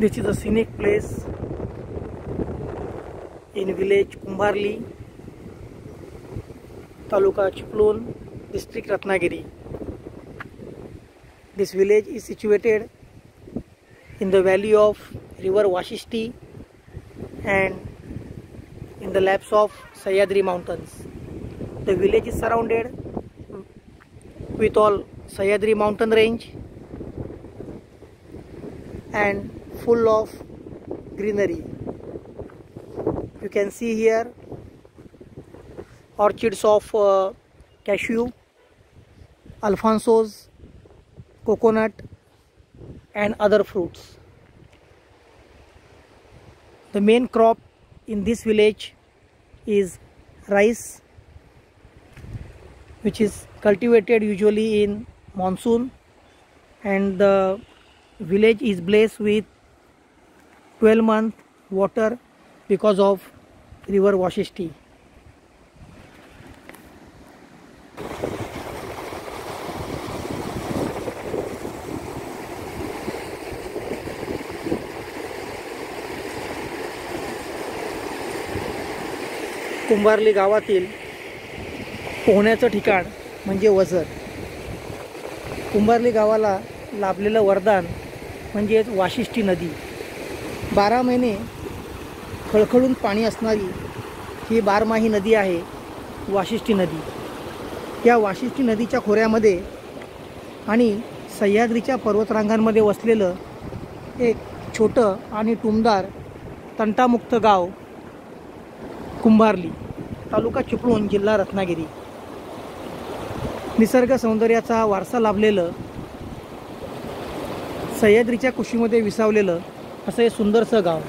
This is a scenic place in village Kumbharli, Taluka Chiplun, district Ratnagiri. This village is situated in the valley of river Vashishti and in the laps of Sahyadri mountains. The village is surrounded with all Sahyadri mountain range and full of greenery. You can see here orchards of cashew, alphonsos, coconut and other fruits. The main crop in this village is rice, which is cultivated usually in monsoon, and the village is blessed with 12-month water because of river Vashishti. Kumbharli गावातील पोहण्याचं ठिकाण म्हणजे वझर. कुंभारली गावाला लाभलेलं वरदान म्हणजे वाशिष्ठी नदी. 12 महिने खळखळून पाणी असणारी ही बारमाही नदी आहे वाशिष्ठी नदी. या वाशिष्ठी नदीच्या खोऱ्यामध्ये आणि सह्याद्रीच्या पर्वतरांगांमध्ये वसलेलं एक छोटं आणि टुमदार तंटामुक्त गाव कुंभारली, तालुका चिपळूण, जिल्हा रत्नागिरी. निसर्ग सौंदर्याचा वारसा लाभलेलं, सह्याद्रीच्या कुशीमध्ये विसावलेलं असं हे सुंदरसं गाव.